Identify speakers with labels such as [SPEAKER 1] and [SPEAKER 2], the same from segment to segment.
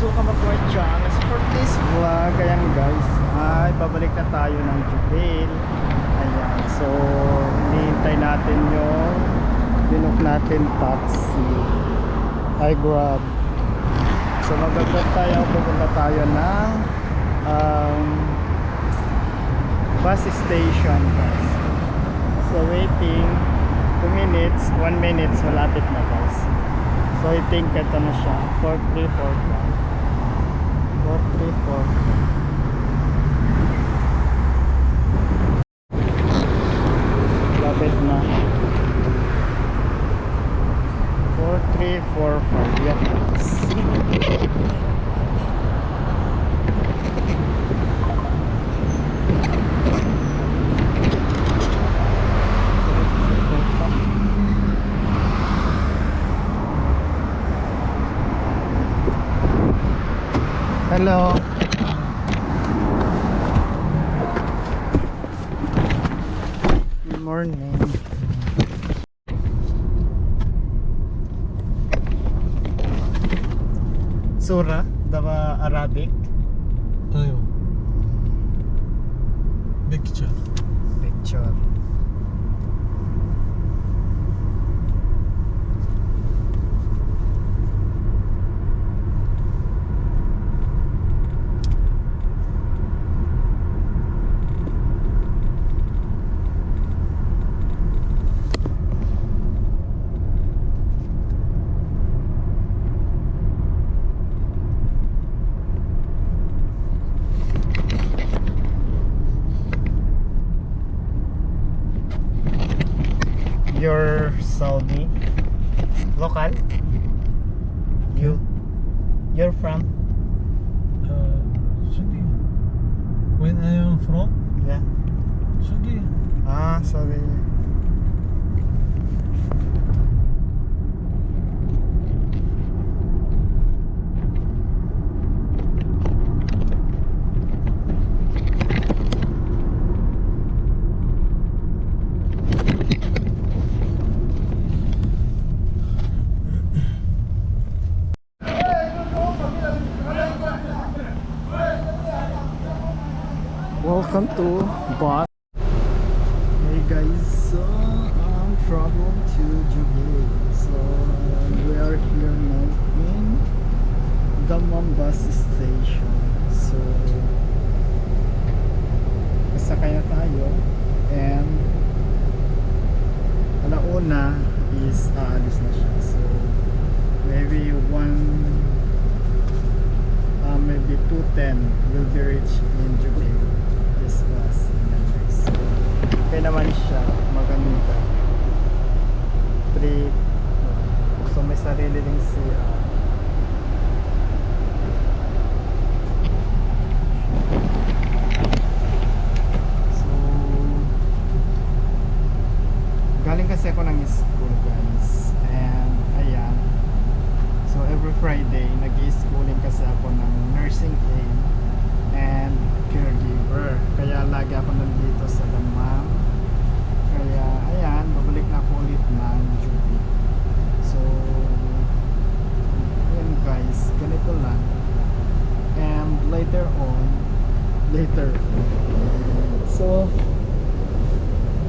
[SPEAKER 1] welcome back to my channel. So for this vlog, ayan guys, ay babalik na tayo ng Jubail. Ayan, so hinihintay natin yung binook natin taxi. Ay Grab. So mag-grab tayo, pupunta tayo ng bus station guys. So waiting 2 minutes, 1 minute, so lapit na guys. So I think ito na siya, 4345. 4345. Lapit na. 4345. Yan guys. Hello. Good morning. Surah, dava Arabic.
[SPEAKER 2] ايوه picture.
[SPEAKER 1] Picture. You're Saudi local? You're from?
[SPEAKER 2] Saudi. When I am from?
[SPEAKER 1] Yeah.
[SPEAKER 2] Saudi.
[SPEAKER 1] Ah, Saudi. Welcome to bus. Hey guys, so I'm traveling to Jubail. So we are here now in Dammam bus station. So kasakay na tayo and alauna is aalis na siya. So maybe maybe 2:10 will be reached in Jubail. This bus. Ayan guys. So, okay naman siya. Maganda. 3. So may sarili ding CR. So galing kasi ako ng school guys. And ayan. So every Friday nag-i-schooling kasi ako ng nursing aid and caregiver. Kaya lagi ako nandito sa Dammam. Kaya ayan, babalik na ako ulit ng duty. So ayan guys, ganito lang. And later so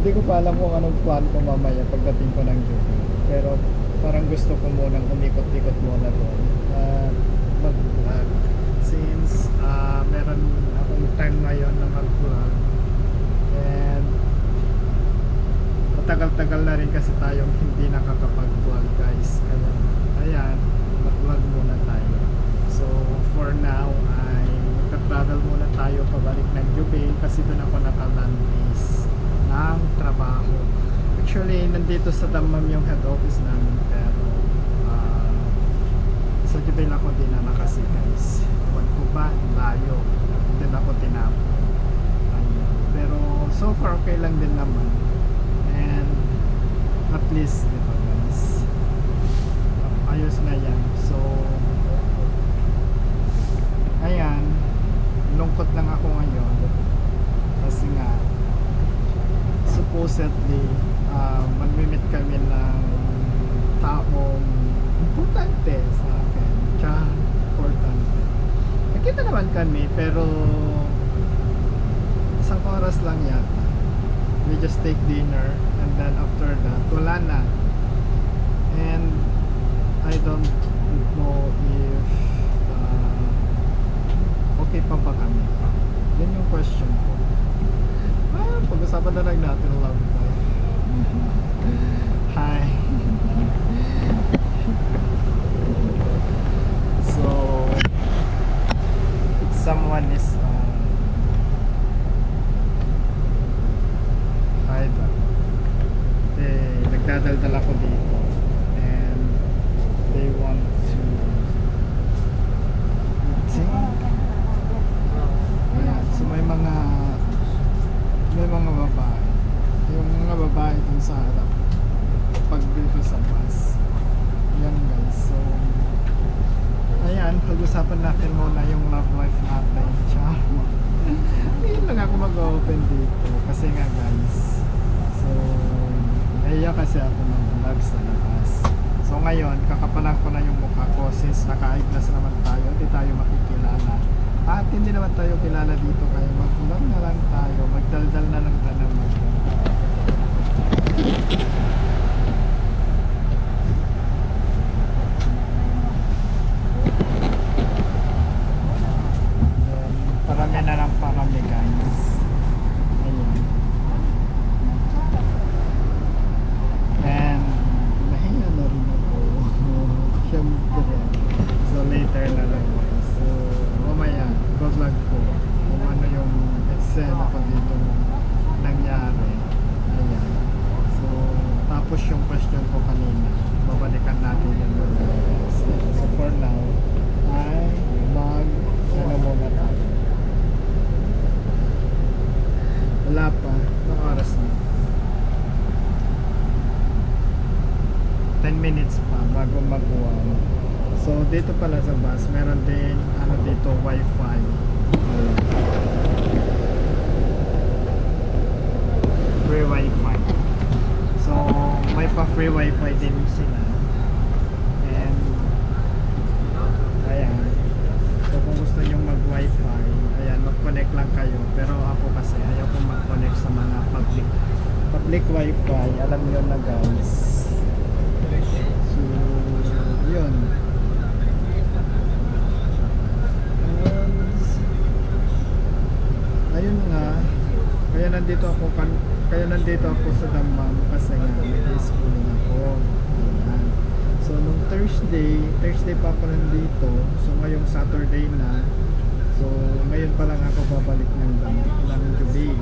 [SPEAKER 1] hindi ko pa alam kung anong plan ko mamaya pagdating ko ng duty. Pero parang gusto ko munang umikot-ikot muna doon at mag-vlog since meron akong time ngayon na mag-vlog and matagal-tagal na rin kasi tayong hindi nakakapag-vlog guys, kaya ayan, mag-vlog muna tayo. So for now ay magta-travel muna tayo pabalik ng Jubail kasi doon ako naka-land base ng trabaho. Actually, nandito sa Dammam yung head office namin pero sa Jubail ako din na kasi guys. Ewan ko ba, layo. Din ako tinapo. Ayun. Pero so far okay lang din naman. And at least, diba guys, ayos na yan. So, ayan, lungkot lang ako ngayon. Kasi nga, supposedly, magmimit kami ng taong importante sa akin. Tsaka importante. nagkita naman kami, pero isang oras lang yata. We just take dinner and then after that, wala na. And I don't know if okay pa ba kami. Yan yung question ko. Pag-usapan na lang natin love life. Hi. So, someone is hi ba? Nagdadaldal ako dito and they want to sing. Ayan, so may mga babae. Yung mga babae dun sa harap pag dito sa bus. Yan guys, so ayan, pag-usapan natin muna yung love life natin. Ciao. Ngayon lang ako mag-open dito kasi nga guys, so naiya kasi ako mag-vlog sa labas. So ngayon, kakapalan ko na yung mukha ko since naka-eyeglass naman tayo, hindi tayo makikilala. At hindi naman tayo kilala dito, kaya mag-vlog na lang tayo, magdaldal na lang tayo parami na lang parami guys. Ayun. And nahinga na rin ako. Siyempre. So later na lang guys. So mamaya vlog ko kung ano yung eksena ko dito nangyari. Ayan. So tapos yung question ko kanina, babalikan natin yun guys. So for now ay ano muna tayo. Wala pa, anong oras na? 10 minutes pa bago mag-uwan. So dito pala sa bus, meron din ano dito, wifi. Free wifi. So may pa free wifi din sila. And ayan. So kung gusto nyo mag-wifi, ayan, mag-connect lang kayo. Pero ako kasi ayaw kong mag-connect sa mga public wifi. Alam nyo na guys. So, yun. Ayun nga. Kaya nandito ako sa Damam kasi nga nag-schooling ako. Ayan. So nung Thursday pa ako nandito. So ngayong Saturday na. So ngayon pa lang ako babalik ng Jubail.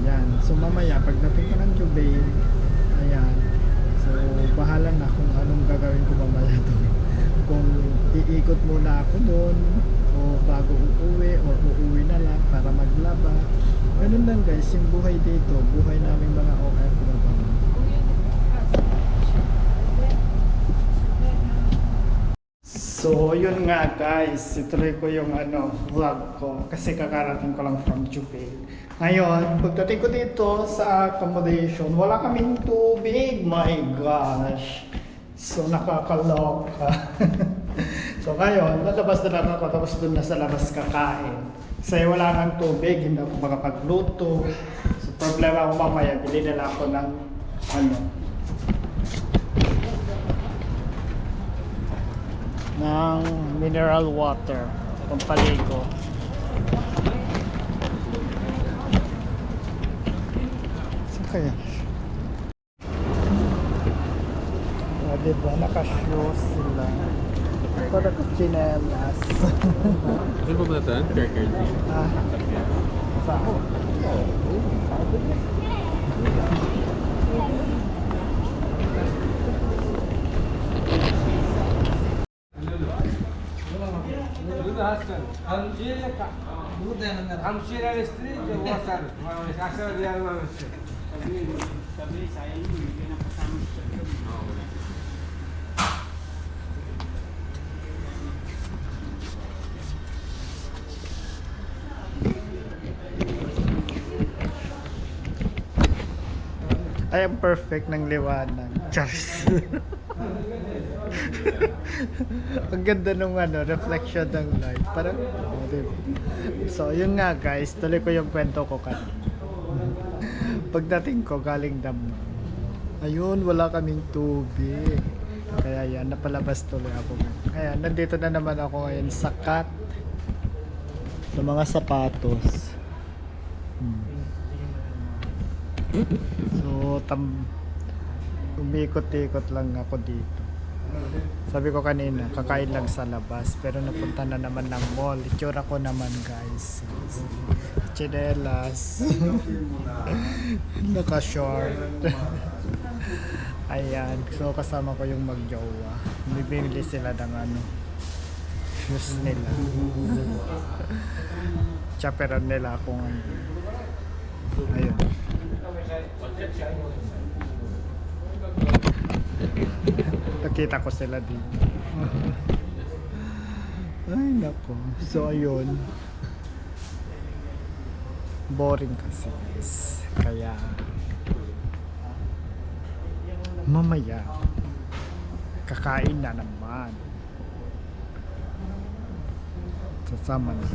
[SPEAKER 1] Ayan. So mamaya pagdating ko ng Jubail, ayan. So bahala na kung anong gagawin ko mamaya doon. Kung iikot muna ako doon o bago uuwi or uuwi na lang para maglaba. Ganun lang guys, yung buhay dito, buhay namin mga OFW. So yun nga guys, ituloy ko yung vlog ko kasi kakarating ko lang from Jubail. Ngayon, pagdating ko dito sa accommodation, wala kaming tubig, my gosh. So nakakaloka. So ngayon, lalabas na lang ako tapos dun na sa labas kakain. Kasi wala kang tubig, hindi ako makapagluto. So problema ko mamaya, bili na lang ako ng ng mineral water pampaligo. Saan kaya? Diba, naka-shoes sila. Para ko chinelas.
[SPEAKER 2] Saan po ba natin? Kirkirty.
[SPEAKER 1] Sa ako. Ay, ang perfect ng liwanag. Charles. Ang ganda nung reflection ng light. Parang, diba? So, yun nga guys, tuloy ko yung kwento ko kanina. Pagdating ko, galing dam. Ayun, wala kaming tubig. Kaya yan, napalabas tuloy ako. Kaya, nandito na naman ako ngayon sa cut. Sa mga sapatos. So, umikot-ikot lang ako dito. Sabi ko kanina, kakain lang sa labas. Pero napunta na naman ng mall. Itsura ko naman guys. Chinelas. Naka-short. Ayan. So, kasama ko yung magjowa. Bibili sila ng shoes nila. Chaperon nila ako ngayon. Ayun. Nakita ko sila dito. Ay nako. So ayun. Boring kasi guys. Kaya mamaya kakain na naman. Sasama na.